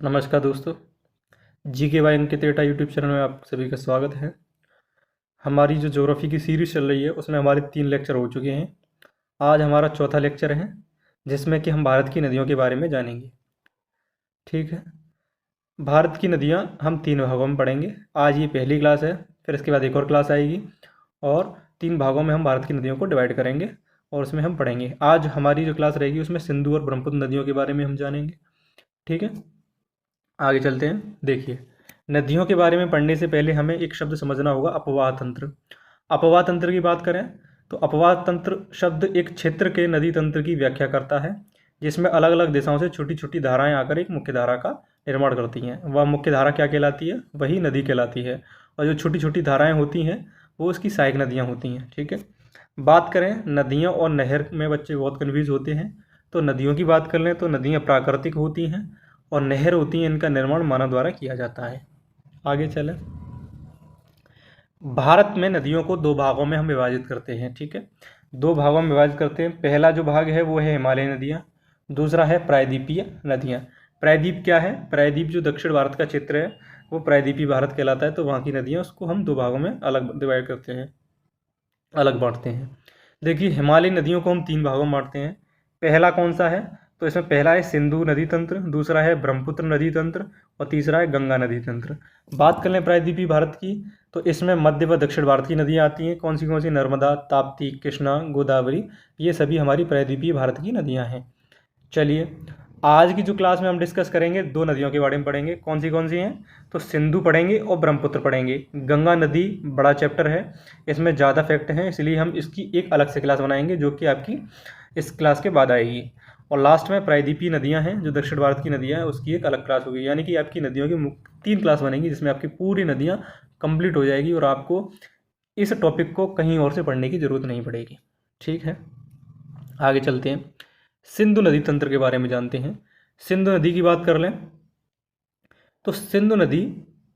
नमस्कार दोस्तों। जी के वाई अंकित एटा यूट्यूब चैनल में आप सभी का स्वागत है। हमारी जो ज्योग्राफी की सीरीज चल रही है उसमें हमारे 3 लेक्चर हो चुके हैं। आज हमारा चौथा लेक्चर है जिसमें कि हम भारत की नदियों के बारे में जानेंगे। ठीक है। भारत की नदियाँ हम 3 भागों में पढ़ेंगे। आज ये पहली क्लास है, फिर इसके बाद एक और क्लास आएगी और 3 भागों में हम भारत की नदियों को डिवाइड करेंगे और उसमें हम पढ़ेंगे। आज हमारी जो क्लास रहेगी उसमें सिंधु और ब्रह्मपुत्र नदियों के बारे में हम जानेंगे। ठीक है, आगे चलते हैं। देखिए, नदियों के बारे में पढ़ने से पहले हमें एक शब्द समझना होगा, अपवाह तंत्र। अपवाह तंत्र की बात करें तो अपवाह तंत्र शब्द एक क्षेत्र के नदी तंत्र की व्याख्या करता है जिसमें अलग अलग दिशाओं से छोटी छोटी धाराएं आकर एक मुख्य धारा का निर्माण करती हैं। वह मुख्य धारा क्या कहलाती है? वही नदी कहलाती है। और जो छोटी छोटी धाराएं होती हैं वो उसकी सहायक नदियाँ होती हैं। ठीक है। बात करें नदियों और नहर में, बच्चे बहुत कन्फ्यूज होते हैं। तो नदियों की बात कर लें तो नदियाँ प्राकृतिक होती हैं और नहर होती हैं, इनका निर्माण मानव द्वारा किया जाता है। आगे चलें। भारत में नदियों को 2 भागों में हम विभाजित करते हैं। ठीक है, 2 भागों में विभाजित करते हैं। पहला जो भाग है वो है हिमालयी नदियाँ, दूसरा है प्रायद्वीपीय नदियाँ। प्रायद्वीप क्या है? प्रायद्वीप जो दक्षिण भारत का क्षेत्र है वो प्रायद्वीपीय भारत कहलाता है। तो वहाँ की नदियाँ, उसको हम 2 भागों में अलग डिवाइड करते हैं, अलग बांटते हैं। देखिए, हिमालयी नदियों को हम 3 भागों में बांटते हैं। पहला कौन सा है? तो इसमें पहला है सिंधु नदी तंत्र, दूसरा है ब्रह्मपुत्र नदी तंत्र और तीसरा है गंगा नदी तंत्र। बात कर लें प्रायद्वीपीय भारत की तो इसमें मध्य व दक्षिण भारत की नदियाँ आती हैं। कौन सी? नर्मदा, ताप्ती, कृष्णा, गोदावरी, ये सभी हमारी प्रायद्वीपीय भारत की नदियाँ हैं। चलिए, आज की जो क्लास में हम डिस्कस करेंगे 2 नदियों के बारे में पढ़ेंगे। कौन सी हैं? तो सिंधु पढ़ेंगे और ब्रह्मपुत्र पढ़ेंगे। गंगा नदी बड़ा चैप्टर है, इसमें ज़्यादा फैक्ट हैं, इसलिए हम इसकी एक अलग से क्लास बनाएंगे जो कि आपकी इस क्लास के बाद आएगी। और लास्ट में प्रायद्वीपीय नदियां हैं जो दक्षिण भारत की नदियां हैं, उसकी एक अलग क्लास होगी। यानी कि आपकी नदियों की 3 क्लास बनेंगी जिसमें आपकी पूरी नदियां कंप्लीट हो जाएगी और आपको इस टॉपिक को कहीं और से पढ़ने की ज़रूरत नहीं पड़ेगी। ठीक है, आगे चलते हैं। सिंधु नदी तंत्र के बारे में जानते हैं। सिंधु नदी की बात कर लें तो सिंधु नदी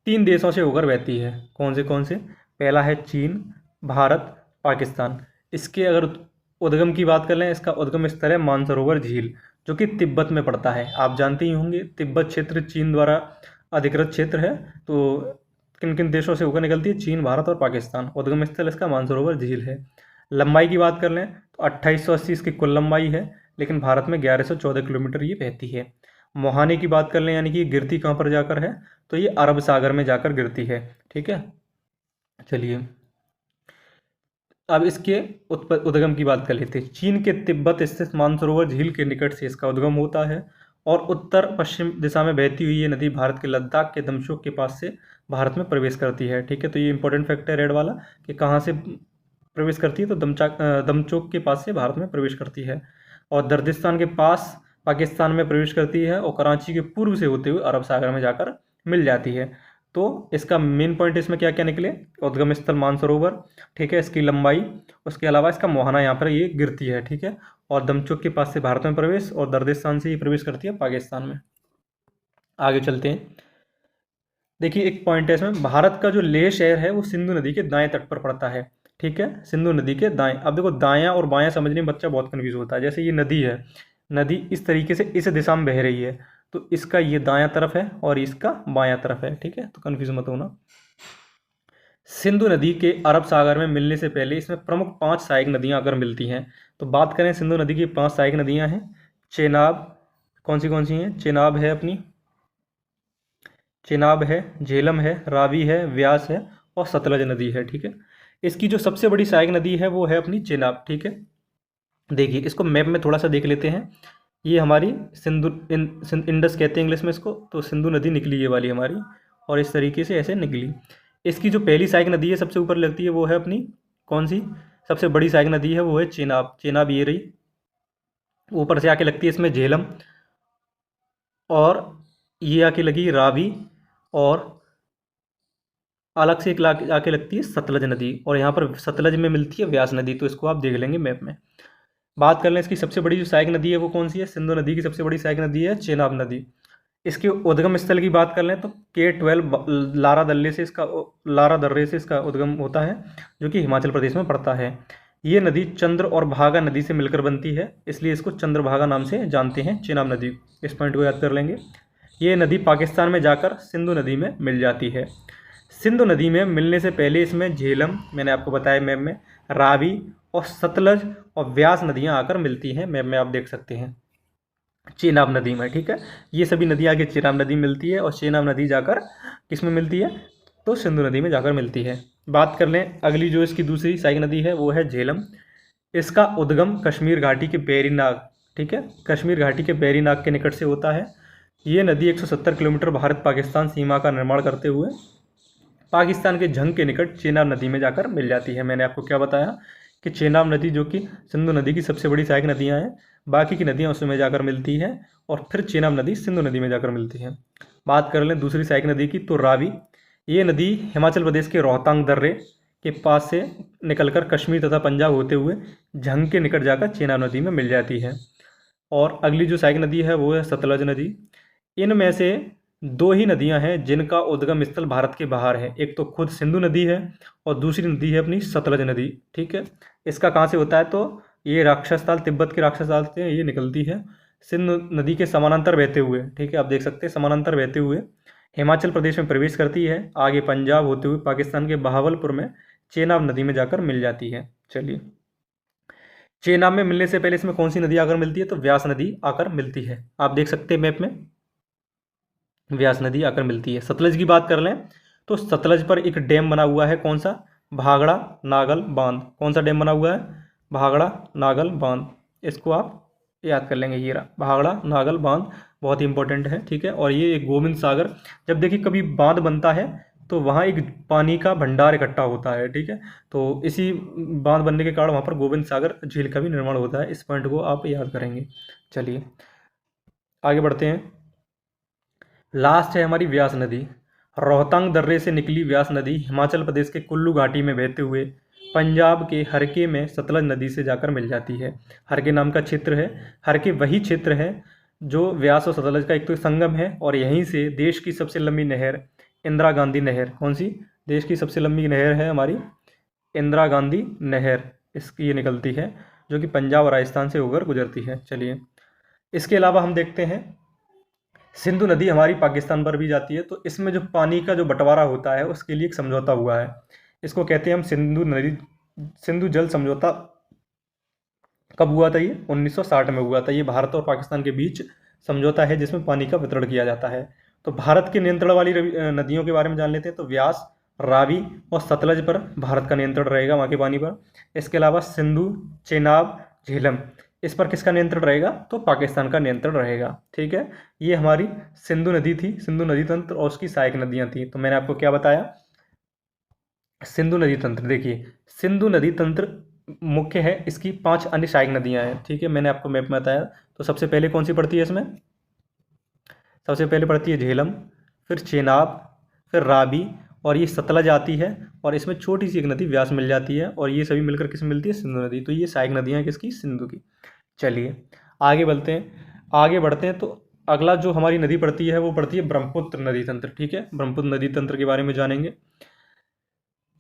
3 देशों से होकर बहती है। कौन से? पहला है चीन, भारत, पाकिस्तान। इसके अगर उद्गम की बात कर लें, इसका उद्गम स्थल है मानसरोवर झील जो कि तिब्बत में पड़ता है। आप जानते ही होंगे तिब्बत क्षेत्र चीन द्वारा अधिकृत क्षेत्र है। तो किन किन देशों से होकर निकलती है? चीन, भारत और पाकिस्तान। उद्गम स्थल इसका मानसरोवर झील है। लंबाई की बात कर लें तो 2880 इसकी कुल लंबाई है, लेकिन भारत में 1114 किलोमीटर ये बहती है। मोहानी की बात कर लें, यानी कि गिरती कहाँ पर जाकर है? तो ये अरब सागर में जाकर गिरती है। ठीक है, चलिए अब इसके उद्गम की बात कर लेते हैं। चीन के तिब्बत स्थित मानसरोवर झील के निकट से इसका उद्गम होता है और उत्तर पश्चिम दिशा में बहती हुई ये नदी भारत के लद्दाख के दमचोक के पास से भारत में प्रवेश करती है। ठीक है, तो ये इंपॉर्टेंट फैक्ट है रेड वाला कि कहाँ से प्रवेश करती है। तो दमचोक के पास से भारत में प्रवेश करती है और दर्दिस्तान के पास पाकिस्तान में प्रवेश करती है और कराची के पूर्व से होते हुए अरब सागर में जाकर मिल जाती है। तो इसका मेन पॉइंट इसमें क्या क्या निकले? उद्गम स्थल मानसरोवर, ठीक है, इसकी लंबाई, उसके अलावा इसका मोहाना यहाँ पर ये गिरती है। ठीक है, और दमचोक के पास से भारत में प्रवेश और दर्दिस्तान से ये प्रवेश करती है पाकिस्तान में। आगे चलते हैं। देखिए, एक पॉइंट है इसमें, भारत का जो लेह शहर है वो सिंधु नदी के दाएं तट पर पड़ता है। ठीक है, सिंधु नदी के दाएं। अब देखो, दायां और बायां समझने में बच्चा बहुत कन्फ्यूज होता है। जैसे ये नदी है, नदी इस तरीके से इस दिशा में बह रही है, तो इसका ये दायां तरफ है और इसका बायां तरफ है। ठीक है, तो कन्फ्यूज मत होना। सिंधु नदी के अरब सागर में मिलने से पहले इसमें प्रमुख 5 सहायक नदियां अगर मिलती हैं तो बात करें सिंधु नदी की 5 सहायक नदियां हैं। चेनाब, कौन सी हैं? चेनाब है अपनी, चेनाब है, झेलम है, रावी है, व्यास है और सतलज नदी है। ठीक है, इसकी जो सबसे बड़ी सहायक नदी है वो है अपनी चेनाब। ठीक है, देखिए इसको मैप में थोड़ा सा देख लेते हैं। ये हमारी इंडस कहते हैं इंग्लिश में इसको। तो सिंधु नदी निकली ये वाली हमारी और इस तरीके से ऐसे निकली। इसकी जो पहली सहायक नदी है सबसे ऊपर लगती है वो है अपनी, कौन सी? सबसे बड़ी सहायक नदी है वो है चेनाब। चेनाब ये रही, ऊपर से आके लगती है इसमें झेलम और ये आके लगी रावी और अलग से एक आके लगती है सतलज नदी और यहाँ पर सतलज में मिलती है व्यास नदी। तो इसको आप देख लेंगे मैप में। बात कर लें इसकी सबसे बड़ी जो सहायक नदी है वो कौन सी है? सिंधु नदी की सबसे बड़ी सहायक नदी है चेनाब नदी। इसके उद्गम स्थल की बात कर लें तो K12 लारा दर्रे से इसका उद्गम होता है जो कि हिमाचल प्रदेश में पड़ता है। ये नदी चंद्र और भागा नदी से मिलकर बनती है, इसलिए इसको चंद्रभागा नाम से जानते हैं, चेनाब नदी। इस पॉइंट को याद कर लेंगे। ये नदी पाकिस्तान में जाकर सिंधु नदी में मिल जाती है। सिंधु नदी में मिलने से पहले इसमें झेलम, मैंने आपको बताया मैप में, रावी और सतलज और व्यास नदियाँ आकर मिलती हैं। मैप में आप देख सकते हैं चेनाब नदी में, ठीक है। ये सभी नदियाँ आगे चेनाब नदी में मिलती है और चेनाब नदी जाकर किस में मिलती है, तो सिंधु नदी में जाकर मिलती है। बात कर लें अगली जो इसकी दूसरी सहायक नदी है वो है झेलम। इसका उद्गम कश्मीर घाटी के बेरीनाग, ठीक है, कश्मीर घाटी के बेरीनाग के निकट से होता है। ये नदी 170 किलोमीटर भारत पाकिस्तान सीमा का निर्माण करते हुए पाकिस्तान के झंग के निकट चेनाब नदी में जाकर मिल जाती है। मैंने आपको क्या बताया कि चेनाब नदी जो कि सिंधु नदी की सबसे बड़ी सहायक नदियाँ हैं, बाकी की नदियाँ उसमें जाकर मिलती हैं और फिर चेनाब नदी सिंधु नदी में जाकर मिलती है। बात कर लें दूसरी सहायक नदी की, तो रावी। ये नदी हिमाचल प्रदेश के रोहतांग दर्रे के पास से निकलकर कश्मीर तथा पंजाब होते हुए झंग के निकट जाकर चेनाब नदी में मिल जाती है। और अगली जो सहायक नदी है वो है सतलज नदी। इनमें से दो ही नदियां हैं जिनका उद्गम स्थल भारत के बाहर है, एक तो खुद सिंधु नदी है और दूसरी नदी है अपनी सतलज नदी, ठीक है। इसका कहाँ से होता है, तो ये राक्षस ताल, तिब्बत के राक्षस ताल से ये निकलती है सिंधु नदी के समानांतर बहते हुए, ठीक है, आप देख सकते हैं समानांतर बहते हुए हिमाचल प्रदेश में प्रवेश करती है, आगे पंजाब होते हुए पाकिस्तान के बहावलपुर में चेनाब नदी में जाकर मिल जाती है। चलिए, चेनाब में मिलने से पहले इसमें कौन सी नदी आकर मिलती है, तो व्यास नदी आकर मिलती है। आप देख सकते हैं मैप में व्यास नदी आकर मिलती है। सतलज की बात कर लें तो सतलज पर एक डैम बना हुआ है, कौन सा, भाखड़ा नागल बांध। कौन सा डैम बना हुआ है, भाखड़ा नागल बांध। इसको आप याद कर लेंगे, ये रहा भाखड़ा नागल बांध, बहुत ही इंपॉर्टेंट है, ठीक है। और ये एक गोविंद सागर, जब देखिए कभी बांध बनता है तो वहाँ एक पानी का भंडार इकट्ठा होता है, ठीक है। तो इसी बांध बनने के कारण वहाँ पर गोविंद सागर झील का भी निर्माण होता है। इस पॉइंट को आप याद करेंगे। चलिए आगे बढ़ते हैं। लास्ट है हमारी व्यास नदी। रोहतांग दर्रे से निकली व्यास नदी हिमाचल प्रदेश के कुल्लू घाटी में बहते हुए पंजाब के हरके में सतलज नदी से जाकर मिल जाती है। हरके नाम का क्षेत्र है, हरके वही क्षेत्र है जो व्यास और सतलज का एक तो संगम है, और यहीं से देश की सबसे लंबी नहर इंदिरा गांधी नहर, कौन सी, देश की सबसे लंबी नहर है हमारी इंदिरा गांधी नहर, इसकी ये निकलती है जो कि पंजाब और राजस्थान से होकर गुजरती है। चलिए, इसके अलावा हम देखते हैं सिंधु नदी हमारी पाकिस्तान पर भी जाती है, तो इसमें जो पानी का जो बंटवारा होता है उसके लिए एक समझौता हुआ है। इसको कहते हैं हम सिंधु जल समझौता। कब हुआ था ये, 1960 में हुआ था। ये भारत और पाकिस्तान के बीच समझौता है जिसमें पानी का वितरण किया जाता है। तो भारत के नियंत्रण वाली नदियों के बारे में जान लेते हैं। तो व्यास, रावी और सतलज पर भारत का नियंत्रण रहेगा, वहाँ के पानी पर। इसके अलावा सिंधु, चेनाब, झेलम, इस पर किसका नियंत्रण रहेगा, तो पाकिस्तान का नियंत्रण रहेगा, ठीक है। ये हमारी सिंधु नदी थी, सिंधु नदी तंत्र और उसकी सहायक नदियाँ थी। तो मैंने आपको क्या बताया, सिंधु नदी तंत्र। देखिए, सिंधु नदी तंत्र मुख्य है, इसकी 5 अन्य सहायक नदियाँ हैं, ठीक है, मैंने आपको मैप में बताया। तो सबसे पहले कौन सी पड़ती है इसमें, सबसे पहले पड़ती है झेलम, फिर चेनाब, फिर रावी, और ये सतलज आती है, और इसमें छोटी सी एक नदी व्यास मिल जाती है, और ये सभी मिलकर किस मिलती है, सिंधु नदी। तो ये सहायक नदियाँ हैं किसकी, सिंधु की। चलिए आगे बढ़ते हैं। तो अगला जो हमारी नदी पड़ती है वो पड़ती है ब्रह्मपुत्र नदी तंत्र, ठीक है। ब्रह्मपुत्र नदी तंत्र के बारे में जानेंगे।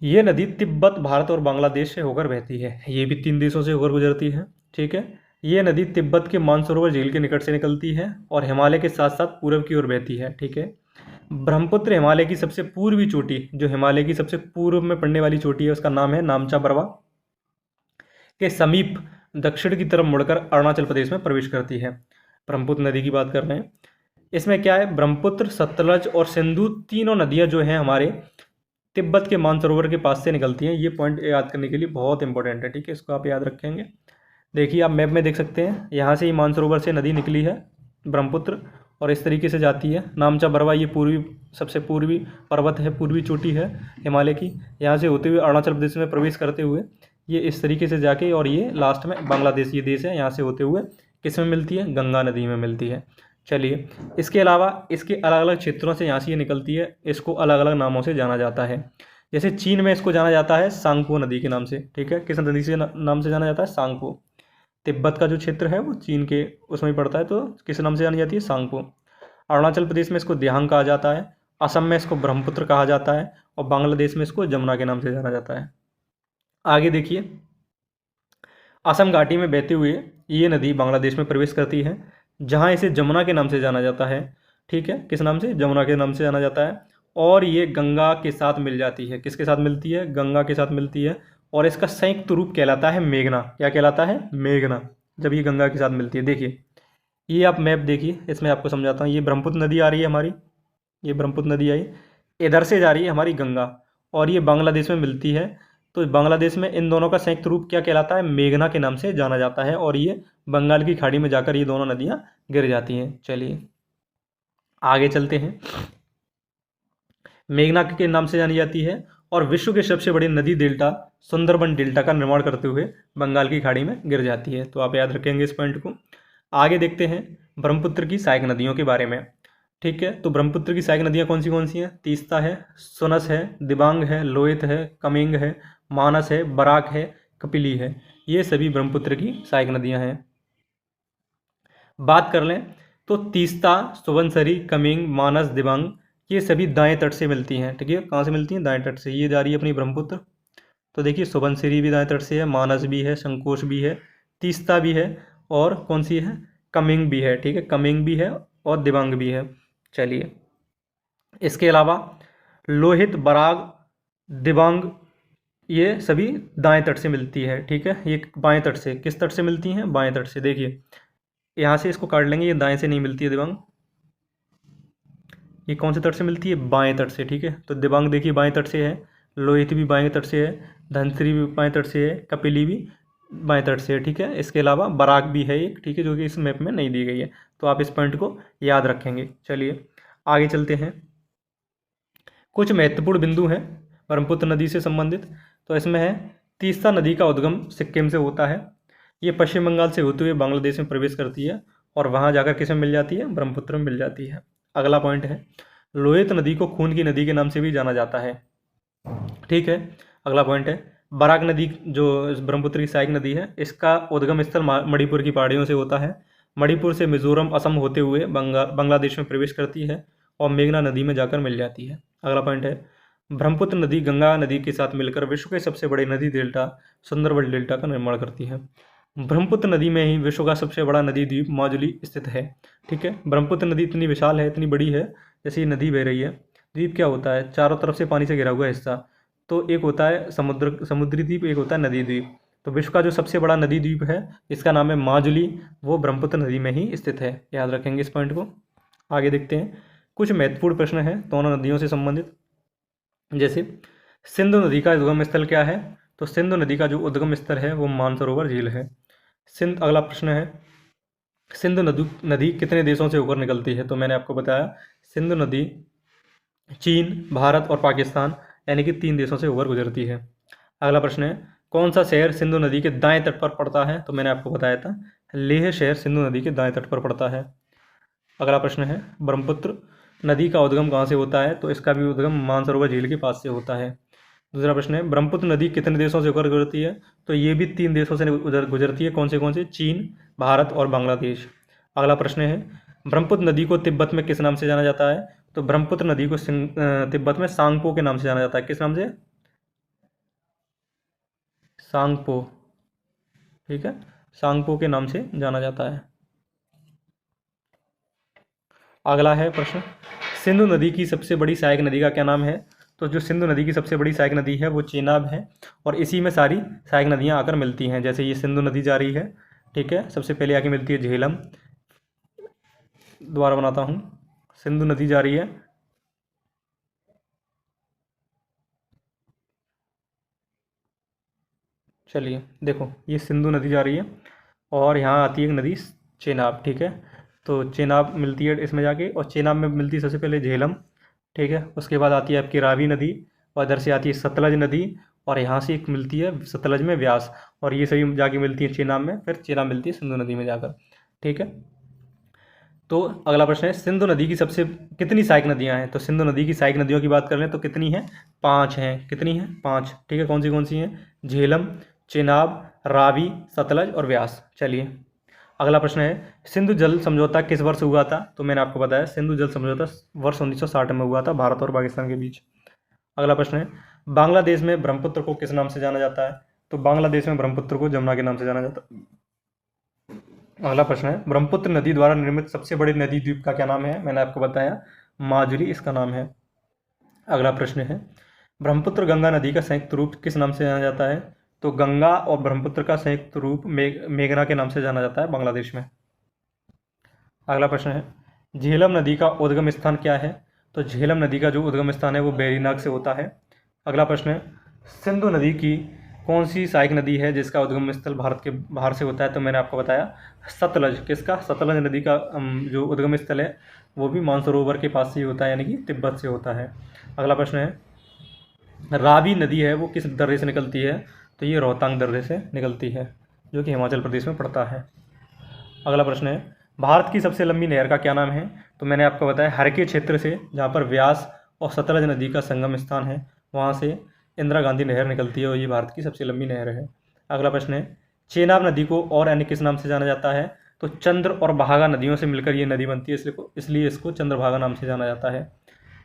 ये नदी तिब्बत, भारत और बांग्लादेश से होकर बहती है। ये भी 3 देशों से होकर गुजरती है, ठीक है। ये नदी तिब्बत के मानसरोवर झील के निकट से निकलती है और हिमालय के साथ साथ पूर्व की ओर बहती है, ठीक है। ब्रह्मपुत्र हिमालय की सबसे पूर्वी चोटी, जो हिमालय की सबसे पूर्व में पड़ने वाली चोटी है उसका नाम है नामचा बरवा, के समीप दक्षिण की तरफ मुड़कर अरुणाचल प्रदेश में प्रवेश करती है। ब्रह्मपुत्र नदी की बात कर रहे हैं। इसमें क्या है, ब्रह्मपुत्र, सतलज और सिंधु तीनों नदियां जो हैं हमारे तिब्बत के मानसरोवर के पास से निकलती हैं। ये पॉइंट याद करने के लिए बहुत इंपॉर्टेंट है, ठीक है, इसको आप याद रखेंगे। देखिए आप मैप में देख सकते हैं, यहाँ से ही मानसरोवर से नदी निकली है ब्रह्मपुत्र, और इस तरीके से जाती है। नामचा बरवा ये सबसे पूर्वी पर्वत है, पूर्वी चोटी है हिमालय की। यहाँ से होते हुए अरुणाचल प्रदेश में प्रवेश करते हुए ये इस तरीके से जाके, और ये लास्ट में बांग्लादेश ये देश है, यहाँ से होते हुए किस में मिलती है, गंगा नदी में मिलती है। चलिए, इसके अलावा इसके अलग अलग क्षेत्रों से यहाँ से ये निकलती है, इसको अलग अलग नामों से जाना जाता है। जैसे चीन में इसको जाना जाता है सांगपो नदी के नाम से, ठीक है। किस नदी से नाम से जाना जाता है, सांगपो। तिब्बत का जो क्षेत्र है वो चीन के उसमें ही पड़ता है, तो किस नाम से जानी जाती है, सांगपो। अरुणाचल प्रदेश में इसको दिहांग कहा जाता है, असम में इसको ब्रह्मपुत्र कहा जाता है, और बांग्लादेश में इसको जमुना के नाम से जाना जाता है। आगे देखिए, असम घाटी में बहते हुए ये नदी बांग्लादेश में प्रवेश करती है, जहाँ इसे जमुना के नाम से जाना जाता है। ठीक है, किस नाम से, जमुना के नाम से जाना जाता है। और ये गंगा के साथ मिल जाती है, किसके साथ मिलती है, गंगा के साथ मिलती है। और इसका संयुक्त रूप कहलाता है मेघना। क्या कहलाता है, मेघना, जब ये गंगा के साथ मिलती है। देखिए ये आप मैप देखिए, इसमें आपको समझाता हूँ। ये ब्रह्मपुत्र नदी आ रही है हमारी, ये ब्रह्मपुत्र नदी आई, इधर से जा रही है हमारी गंगा, और ये बांग्लादेश में मिलती है। तो बांग्लादेश में इन दोनों का संयुक्त रूप क्या कहलाता है, मेघना के नाम से जाना जाता है। और ये बंगाल की खाड़ी में जाकर ये दोनों नदियाँ गिर जाती हैं। चलिए आगे चलते हैं। मेघना के नाम से जानी जाती है, और विश्व के सबसे बड़ी नदी डेल्टा सुंदरबन डेल्टा का निर्माण करते हुए बंगाल की खाड़ी में गिर जाती है। तो आप याद रखेंगे इस पॉइंट को। आगे देखते हैं ब्रह्मपुत्र की सहायक नदियों के बारे में। ठीक है, तो ब्रह्मपुत्र की सहायक नदियाँ कौन सी हैं, तीस्ता है, सुनस है, दिबांग है, लोहित है, कमेंग है, मानस है, बराक है, कपिली है। ये सभी ब्रह्मपुत्र की सहायक नदियाँ हैं। बात कर लें तो तीस्ता, सुबनसिरी, कमेंग, मानस, दिबांग ये सभी दाएं तट से मिलती हैं। ठीक है, कहाँ से मिलती हैं, दाएं तट से। ये जा रही है अपनी ब्रह्मपुत्र। तो देखिए सुबनसिरी भी दाएं तट से है, मानस भी है, संकोश भी है, तीस्ता भी है, और कौन सी है, कमेंग भी है। ठीक है, कमेंग भी है और दिबांग भी है। चलिए इसके अलावा लोहित, बराग, दिबांग ये सभी दाएं तट से मिलती है। ठीक है, ये बाएं तट से, किस तट से मिलती हैं, बाएं तट से। देखिए यहाँ से इसको काट लेंगे, ये दाएं से नहीं मिलती है दिबांग। ये कौन से तट से मिलती है, बाएं तट से। ठीक है, तो दिबांग देखिए बाएं तट से है, लोहित भी बाएं तट से है, धनसिरी भी बाएं तट से है, कपिली भी बाएं तट से है। ठीक है, इसके अलावा बराक भी है एक, ठीक है, जो कि इस मैप में नहीं दी गई है। तो आप इस पॉइंट को याद रखेंगे। चलिए आगे चलते हैं। कुछ महत्वपूर्ण बिंदु हैं ब्रह्मपुत्र नदी से संबंधित। तो इसमें है तीस्ता नदी का उद्गम सिक्किम से होता है। ये पश्चिम बंगाल से होते हुए बांग्लादेश में प्रवेश करती है, और वहाँ जाकर किस में मिल जाती है, ब्रह्मपुत्र में मिल जाती है। अगला पॉइंट है लोहित नदी को खून की नदी के नाम से भी जाना जाता है। ठीक है, अगला पॉइंट है बराक नदी जो ब्रह्मपुत्र की सहायक नदी है, इसका उद्गम स्थल मणिपुर की पहाड़ियों से होता है। मणिपुर से मिजोरम, असम होते हुए बांग्लादेश में प्रवेश करती है, और मेघना नदी में जाकर मिल जाती है। अगला पॉइंट है ब्रह्मपुत्र नदी गंगा नदी के साथ मिलकर विश्व के सबसे बड़े नदी डेल्टा सुंदरबन डेल्टा का निर्माण करती है। ब्रह्मपुत्र नदी में ही विश्व का सबसे बड़ा नदी द्वीप माजुली स्थित है। ठीक है, ब्रह्मपुत्र नदी इतनी विशाल है, इतनी बड़ी है, जैसे ये नदी बह रही है। द्वीप क्या होता है, चारों तरफ से पानी से घिरा हुआ हिस्सा। तो एक होता है समुद्री द्वीप, एक होता है नदी द्वीप। तो विश्व का जो सबसे बड़ा नदी द्वीप है, इसका नाम है माजुली, वो ब्रह्मपुत्र नदी में ही स्थित है। याद रखेंगे इस पॉइंट को। आगे देखते हैं कुछ महत्वपूर्ण प्रश्न हैं दोनों नदियों से संबंधित। जैसे सिंधु नदी का उद्गम स्थल क्या है, तो सिंधु नदी का जो उद्गम स्थल है वो मानसरोवर झील है। अगला प्रश्न है सिंधु नदी कितने देशों से होकर निकलती है, तो मैंने आपको बताया सिंधु नदी चीन, भारत और पाकिस्तान यानी कि 3 देशों से होकर गुजरती है। अगला प्रश्न है कौन सा शहर सिंधु नदी के दाएं तट पर पड़ता है, तो मैंने आपको बताया था लेह शहर सिंधु नदी के दाएं तट पर पड़ता है। अगला प्रश्न है ब्रह्मपुत्र नदी का उद्गम कहाँ से होता है, तो इसका भी उद्गम मानसरोवर झील के पास से होता है। दूसरा प्रश्न है ब्रह्मपुत्र नदी कितने देशों से होकर गुजरती है, तो ये भी 3 देशों से गुजरती है। कौन से, चीन, भारत और बांग्लादेश। अगला प्रश्न है ब्रह्मपुत्र नदी को तिब्बत में किस नाम से जाना जाता है, तो ब्रह्मपुत्र नदी को तिब्बत में सांगपो के नाम से जाना जाता है। किस नाम से, सांगपो। ठीक है, सांगपो के नाम से जाना जाता है। अगला है प्रश्न सिंधु नदी की सबसे बड़ी सहायक नदी का क्या नाम है, तो जो सिंधु नदी की सबसे बड़ी सहायक नदी है वो चेनाब है, और इसी में सारी सहायक नदियाँ आकर मिलती हैं। जैसे ये सिंधु नदी जा रही है, ठीक है, सबसे पहले आके मिलती है झेलम, दोबारा बनाता हूँ, सिंधु नदी जा रही है, चलिए देखो ये सिंधु नदी जा रही है, और यहाँ आती है एक नदी चेनाब। ठीक है, तो चेनाब मिलती है इसमें जाके, और चेनाब में मिलती है सबसे पहले झेलम। ठीक है, उसके बाद आती है आपकी रावी नदी, और इधर से आती है सतलज नदी, और यहाँ से एक मिलती है सतलज में व्यास, और ये सभी जाके मिलती है चेनाब में, फिर चेनाब मिलती है सिंधु नदी में जाकर। ठीक है, तो अगला प्रश्न है सिंधु नदी की सबसे कितनी सहायक नदियाँ हैं, तो सिंधु नदी की सहायक नदियों की बात कर लें तो कितनी हैं, 5 हैं। कितनी हैं, 5। ठीक है, कौन सी हैं, झेलम, चेनाब, रावी, सतलज और व्यास। चलिए अगला प्रश्न है सिंधु जल समझौता किस वर्ष हुआ था, तो मैंने आपको बताया सिंधु जल समझौता वर्ष 1960 में हुआ था भारत और पाकिस्तान के बीच। अगला प्रश्न है बांग्लादेश में ब्रह्मपुत्र को किस नाम से जाना जाता है, तो बांग्लादेश में ब्रह्मपुत्र को जमुना के नाम से जाना जाता है। अगला प्रश्न है, ब्रह्मपुत्र नदी द्वारा निर्मित सबसे बड़े नदी द्वीप का क्या नाम है? मैंने आपको बताया माजुली इसका नाम है। अगला प्रश्न है, ब्रह्मपुत्र गंगा नदी का संयुक्त रूप किस नाम से जाना जाता है? तो गंगा और ब्रह्मपुत्र का संयुक्त रूप मेघना के नाम से जाना जाता है बांग्लादेश में। अगला प्रश्न है, झेलम नदी का उद्गम स्थान क्या है? तो झेलम नदी का जो उद्गम स्थान है वो वेरीनाग से होता है। अगला प्रश्न है, सिंधु नदी की कौन सी सहायक नदी है जिसका उद्गम स्थल भारत के बाहर से होता है? तो मैंने आपको बताया सतलज। किसका? सतलज नदी का जो उद्गम स्थल है वो भी मानसरोवर के पास से ही होता है, यानी कि तिब्बत से होता है। अगला प्रश्न है, रावी नदी है वो किस दर्रे से निकलती है? तो ये रोहतांग दर्रे से निकलती है, जो कि हिमाचल प्रदेश में पड़ता है। अगला प्रश्न है, भारत की सबसे लंबी नहर का क्या नाम है? तो मैंने आपको बताया हरके क्षेत्र से, जहाँ पर व्यास और सतलज नदी का संगम स्थान है, वहाँ से इंदिरा गांधी नहर निकलती है और ये भारत की सबसे लंबी नहर है। अगला प्रश्न है, चेनाब नदी को और अन्य किस नाम से जाना जाता है? तो चंद्र और भागा नदियों से मिलकर ये नदी बनती है, इसलिए इसको चंद्रभागा नाम से जाना जाता है।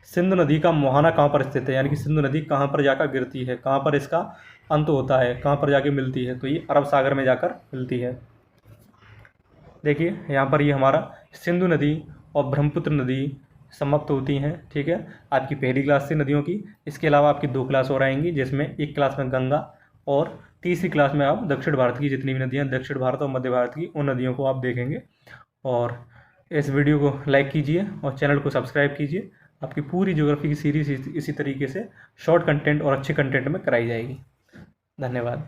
सिंधु नदी का मुहाना कहाँ पर स्थित है? यानी कि सिंधु नदी कहाँ पर जाकर गिरती है, कहाँ पर इसका अंत होता है, कहाँ पर जाके मिलती है? तो ये अरब सागर में जाकर मिलती है। देखिए यहाँ पर ये हमारा सिंधु नदी और ब्रह्मपुत्र नदी समाप्त होती हैं। ठीक है, आपकी पहली क्लास से नदियों की, इसके अलावा आपकी 2 क्लास और आएंगी, जिसमें एक क्लास में गंगा और तीसरी क्लास में आप दक्षिण भारत की जितनी भी नदियाँ, दक्षिण भारत और मध्य भारत की, उन नदियों को आप देखेंगे। और इस वीडियो को लाइक कीजिए और चैनल को सब्सक्राइब कीजिए। आपकी पूरी ज्योग्राफी की सीरीज इसी तरीके से शॉर्ट कंटेंट और अच्छे कंटेंट में कराई जाएगी। धन्यवाद।